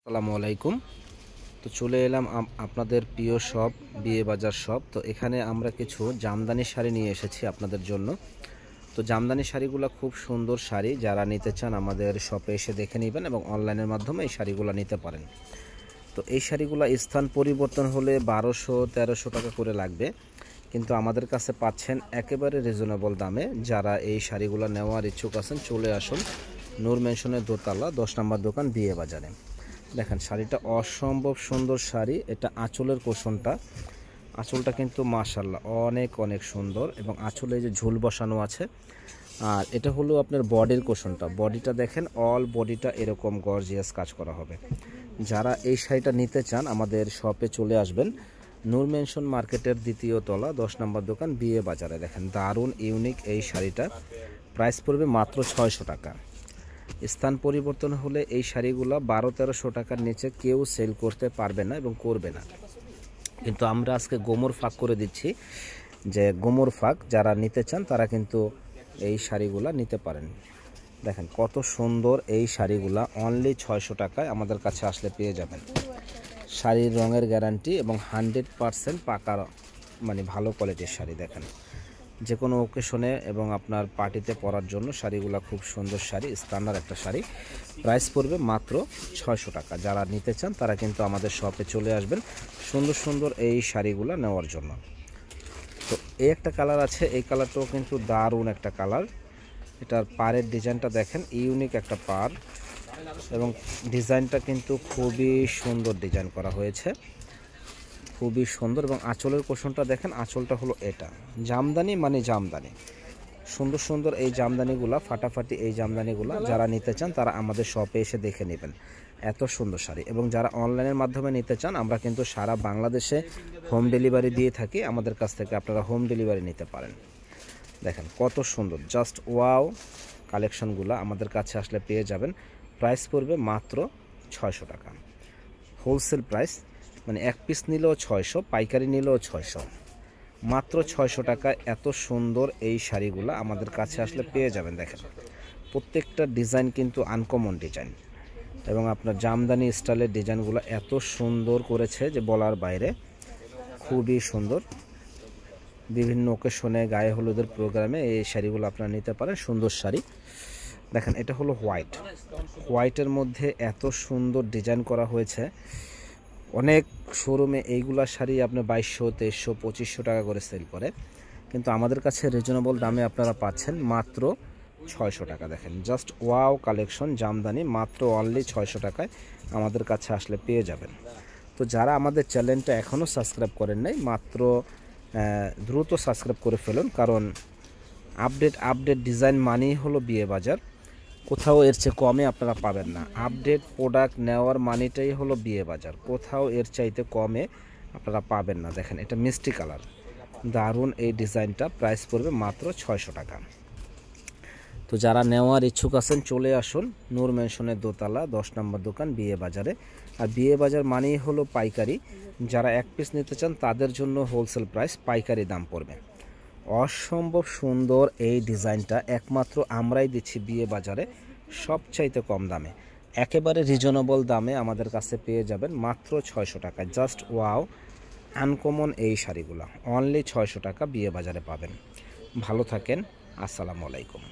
আসসালামু আলাইকুম। তো চলে এলাম আপনাদের প্রিয় শপ বিয়ে বাজার শপ। তো এখানে আমরা কিছু জামদানি শাড়ি নিয়ে এসেছি আপনাদের জন্য। তো জামদানি শাড়িগুলো খুব সুন্দর শাড়ি, যারা নিতে চান আমাদের শপে এসে দেখে নেবেন এবং অনলাইনের মাধ্যমে এই শাড়িগুলো নিতে পারেন। তো এই শাড়িগুলো স্থান পরিবর্তন হলে 1200-1300 টাকা করে লাগবে, কিন্তু আমাদের কাছে পাচ্ছেন একেবারে রিজনেবল দামে। যারা এই শাড়িগুলো নেওয়ার ইচ্ছুক আছেন চলে আসুন নূর মেনশনের দোতলা 10 নম্বর দোকান বিয়ে বাজারে। দেখেন শাড়িটা অসম্ভব সুন্দর শাড়ি। এটা আঁচলের কোষণটা, আঁচলটা কিন্তু মাশাআল্লাহ অনেক অনেক সুন্দর এবং আঁচলে যে ঝুল বসানো আছে। আর এটা হলো আপনার বডির কোষণটা, বডিটা দেখেন অল বডিটা এরকম গর্জিয়াস কাজ করা হবে। যারা এই শাড়িটা নিতে চান আমাদের শপে চলে আসবেন নূর মেনশন মার্কেটের দ্বিতীয় তলা 10 নম্বর দোকান বিয়ে বাজারে। দেখেন দারুণ ইউনিক এই শাড়িটা, প্রাইস পড়বে মাত্র 600 টাকা। স্থান পরিবর্তন হলে এই শাড়িগুলো 1200-1300 টাকার নিচে কেউ সেল করতে পারবে না এবং করবে না। কিন্তু আমরা আজকে গোমর ফাঁক করে দিচ্ছি, যে গোমর ফাঁক যারা নিতে চান তারা কিন্তু এই শাড়িগুলো নিতে পারেন। দেখেন কত সুন্দর এই শাড়িগুলো, অনলি 600 টাকায় আমাদের কাছে আসলে পেয়ে যাবেন। শাড়ির রঙের গ্যারান্টি এবং 100% পাকা, মানে ভালো কোয়ালিটির শাড়ি। দেখেন যে কোনো ওকেশনে এবং আপনার পার্টিতে পরার জন্য শাড়িগুলো খুব সুন্দর শাড়ি, স্ট্যান্ডার্ড একটা শাড়ি। প্রাইস পড়বে মাত্র 600 টাকা। যারা নিতে চান তারা কিন্তু আমাদের শপে চলে আসবেন সুন্দর সুন্দর এই শাড়িগুলো নেওয়ার জন্য। তো এই একটা কালার আছে, এই কালারটাও কিন্তু দারুণ একটা কালার। এটার পাড়ের ডিজাইনটা দেখেন, ইউনিক একটা পাড় এবং ডিজাইনটা কিন্তু খুবই সুন্দর ডিজাইন করা হয়েছে, খুবই সুন্দর। এবং আঁচলের কোষণটা দেখেন, আঁচলটা হলো এটা জামদানি, মানে জামদানি। সুন্দর সুন্দর এই জামদানিগুলা, ফাটাফাটি এই জামদানিগুলা যারা নিতে চান তারা আমাদের শপে এসে দেখে নেবেন, এত সুন্দর শাড়ি। এবং যারা অনলাইনের মাধ্যমে নিতে চান আমরা কিন্তু সারা বাংলাদেশে হোম ডেলিভারি দিয়ে থাকি, আমাদের কাছ থেকে আপনারা হোম ডেলিভারি নিতে পারেন। দেখেন কত সুন্দর, জাস্ট ওয়াও কালেকশনগুলো আমাদের কাছে আসলে পেয়ে যাবেন। প্রাইস পড়বে মাত্র 600 টাকা, হোলসেল প্রাইস, মানে এক পিস নিলেও 600, পাইকারি নিলেও 600, মাত্র 600 টাকায় এত সুন্দর এই শাড়িগুলো আমাদের কাছে আসলে পেয়ে যাবেন। দেখেন প্রত্যেকটা ডিজাইন কিন্তু আনকমন ডিজাইন এবং আপনার জামদানি স্টাইলের ডিজাইনগুলো এত সুন্দর করেছে যে বলার বাইরে, খুবই সুন্দর। বিভিন্ন ওকেশনে, গায়ে হলুদের প্রোগ্রামে এই শাড়িগুলো আপনারা নিতে পারেন, সুন্দর শাড়ি। দেখেন এটা হলো হোয়াইট, হোয়াইটের মধ্যে এত সুন্দর ডিজাইন করা হয়েছে। অনেক শোরুমে এইগুলা শাড়ি আপনি 2200, 2300, 2500 টাকা করে সেল করে, কিন্তু আমাদের কাছে রিজনেবল দামে আপনারা পাচ্ছেন মাত্র 600 টাকা। দেখেন জাস্ট ওয়াও কালেকশন জামদানি, মাত্র অনলি 600 টাকায় আমাদের কাছে আসলে পেয়ে যাবেন। তো যারা আমাদের চ্যানেলটা এখনও সাবস্ক্রাইব করেন নাই, মাত্র দ্রুত সাবস্ক্রাইব করে ফেলুন, কারণ আপডেট ডিজাইন মানেই হলো বিয়ে বাজার। কোথাও এর চেয়ে কমে আপনারা পাবেন না। আপডেট প্রোডাক্ট নেওয়ার মানেটাই হলো বিয়ে বাজার, কোথাও এর চাইতে কমে আপনারা পাবেন না। দেখেন এটা মিষ্টি কালার, দারুণ এই ডিজাইনটা, প্রাইস পড়বে মাত্র 600 টাকা। তো যারা নেওয়ার ইচ্ছুক আছেন চলে আসুন নূর মেনশনের দোতলা 10 নম্বর দোকান বিয়ে বাজারে। আর বিয়ে বাজার মানেই হলো পাইকারি, যারা এক পিস নিতে চান তাদের জন্য হোলসেল প্রাইস, পাইকারি দাম পড়বে। অসম্ভব সুন্দর এই ডিজাইনটা একমাত্র আমরাই দিচ্ছি বিয়ে বাজারে সবচাইতে কম দামে, একেবারে রিজনেবল দামে আমাদের কাছে পেয়ে যাবেন মাত্র 600 টাকা। জাস্ট ওয়াও আনকমন এই শাড়িগুলো অনলি 600 টাকা বিয়ে বাজারে পাবেন। ভালো থাকেন, আসসালামু আলাইকুম।